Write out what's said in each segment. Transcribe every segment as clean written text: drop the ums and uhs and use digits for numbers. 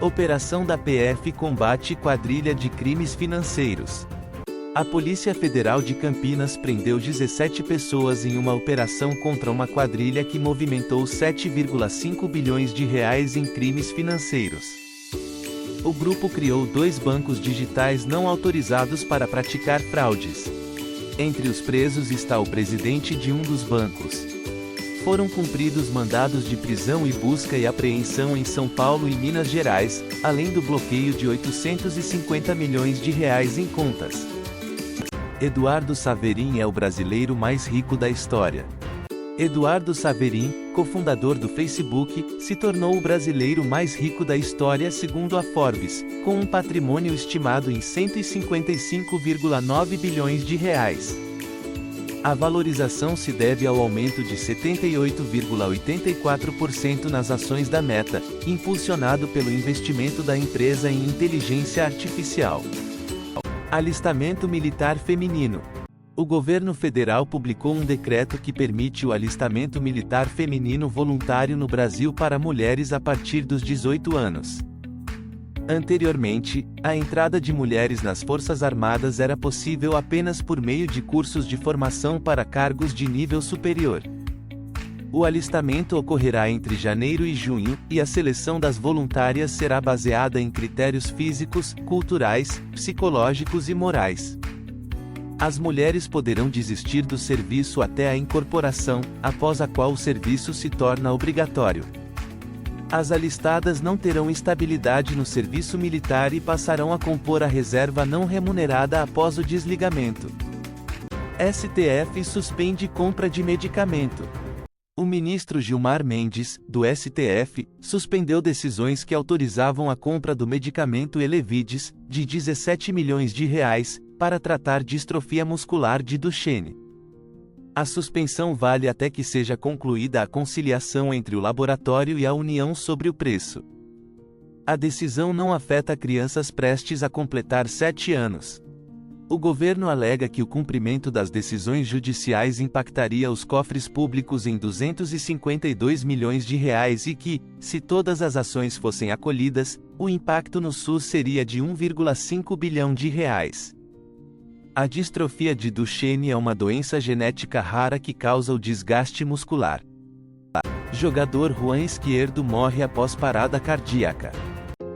Operação da PF combate quadrilha de crimes financeiros. A Polícia Federal de Campinas prendeu 17 pessoas em uma operação contra uma quadrilha que movimentou 7,5 bilhões de reais em crimes financeiros. O grupo criou 2 bancos digitais não autorizados para praticar fraudes. Entre os presos está o presidente de um dos bancos. Foram cumpridos mandados de prisão e busca e apreensão em São Paulo e Minas Gerais, além do bloqueio de 850 milhões de reais em contas. Eduardo Saverin é o brasileiro mais rico da história. Eduardo Saverin, cofundador do Facebook, se tornou o brasileiro mais rico da história segundo a Forbes, com um patrimônio estimado em 155,9 bilhões de reais. A valorização se deve ao aumento de 78,84% nas ações da Meta, impulsionado pelo investimento da empresa em inteligência artificial. Alistamento militar feminino. O governo federal publicou um decreto que permite o alistamento militar feminino voluntário no Brasil para mulheres a partir dos 18 anos. Anteriormente, a entrada de mulheres nas Forças Armadas era possível apenas por meio de cursos de formação para cargos de nível superior. O alistamento ocorrerá entre janeiro e junho, e a seleção das voluntárias será baseada em critérios físicos, culturais, psicológicos e morais. As mulheres poderão desistir do serviço até a incorporação, após a qual o serviço se torna obrigatório. As alistadas não terão estabilidade no serviço militar e passarão a compor a reserva não remunerada após o desligamento. STF suspende compra de medicamento. O ministro Gilmar Mendes, do STF, suspendeu decisões que autorizavam a compra do medicamento Elevidys, de 17 milhões de reais, para tratar distrofia muscular de Duchenne. A suspensão vale até que seja concluída a conciliação entre o laboratório e a União sobre o preço. A decisão não afeta crianças prestes a completar 7 anos. O governo alega que o cumprimento das decisões judiciais impactaria os cofres públicos em 252 milhões de reais e que, se todas as ações fossem acolhidas, o impacto no SUS seria de 1,5 bilhão de reais. A distrofia de Duchenne é uma doença genética rara que causa o desgaste muscular. Jogador Juan Izquierdo morre após parada cardíaca.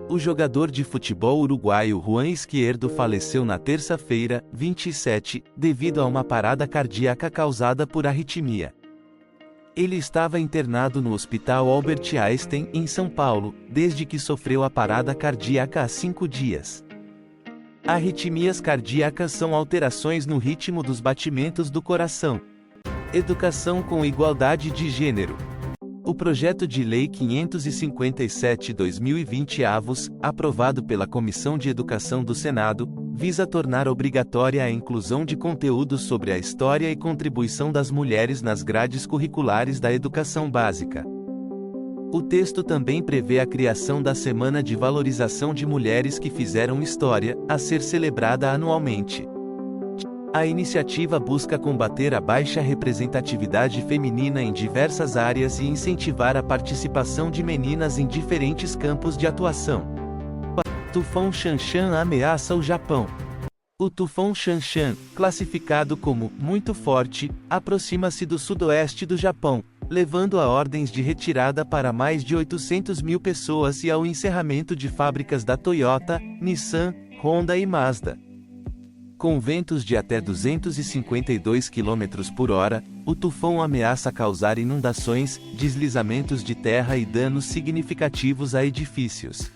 O jogador de futebol uruguaio Juan Izquierdo faleceu na terça-feira, 27, devido a uma parada cardíaca causada por arritmia. Ele estava internado no Hospital Albert Einstein, em São Paulo, desde que sofreu a parada cardíaca há 5 dias. Arritmias cardíacas são alterações no ritmo dos batimentos do coração. Educação com igualdade de gênero. O projeto de lei 557/2020 aprovado pela Comissão de Educação do Senado, visa tornar obrigatória a inclusão de conteúdos sobre a história e contribuição das mulheres nas grades curriculares da educação básica. O texto também prevê a criação da Semana de Valorização de Mulheres que Fizeram História, a ser celebrada anualmente. A iniciativa busca combater a baixa representatividade feminina em diversas áreas e incentivar a participação de meninas em diferentes campos de atuação. Tufão Shanshan ameaça o Japão. O tufão Shanshan, classificado como muito forte, aproxima-se do sudoeste do Japão, levando a ordens de retirada para mais de 800 mil pessoas e ao encerramento de fábricas da Toyota, Nissan, Honda e Mazda. Com ventos de até 252 km por hora, o tufão ameaça causar inundações, deslizamentos de terra e danos significativos a edifícios.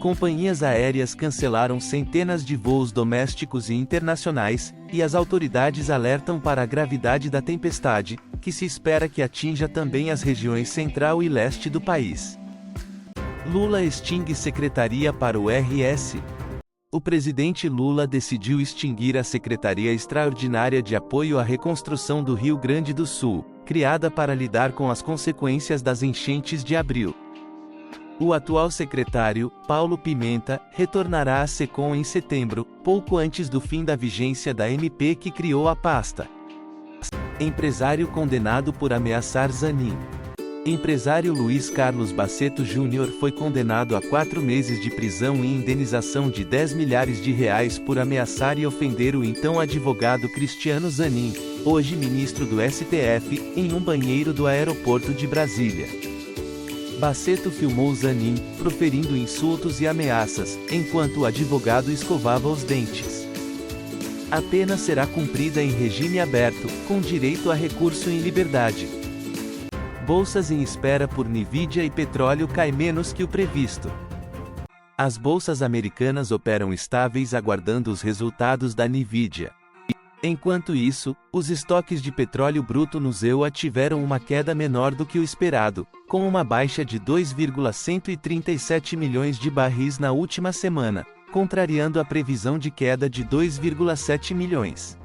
Companhias aéreas cancelaram centenas de voos domésticos e internacionais, e as autoridades alertam para a gravidade da tempestade, que se espera que atinja também as regiões central e leste do país. Lula extingue secretaria para o RS. O presidente Lula decidiu extinguir a Secretaria Extraordinária de Apoio à Reconstrução do Rio Grande do Sul, criada para lidar com as consequências das enchentes de abril. O atual secretário, Paulo Pimenta, retornará à SECOM em setembro, pouco antes do fim da vigência da MP que criou a pasta. Empresário condenado por ameaçar Zanin. Empresário Luiz Carlos Baceto Júnior foi condenado a 4 meses de prisão e indenização de R$ 10 milhares por ameaçar e ofender o então advogado Cristiano Zanin, hoje ministro do STF, em um banheiro do aeroporto de Brasília. Baceto filmou Zanin, proferindo insultos e ameaças, enquanto o advogado escovava os dentes. A pena será cumprida em regime aberto, com direito a recurso em liberdade. Bolsas em espera por Nvidia e petróleo cai menos que o previsto. As bolsas americanas operam estáveis aguardando os resultados da Nvidia. Enquanto isso, os estoques de petróleo bruto no EUA tiveram uma queda menor do que o esperado, com uma baixa de 2,137 milhões de barris na última semana, contrariando a previsão de queda de 2,7 milhões.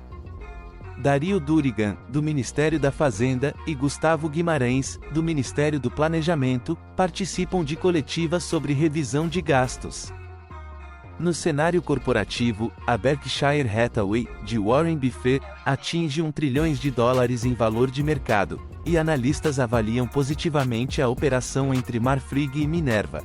Dario Durigan, do Ministério da Fazenda, e Gustavo Guimarães, do Ministério do Planejamento, participam de coletiva sobre revisão de gastos. No cenário corporativo, a Berkshire Hathaway, de Warren Buffett, atinge US$ 1 trilhão em valor de mercado, e analistas avaliam positivamente a operação entre Marfrig e Minerva.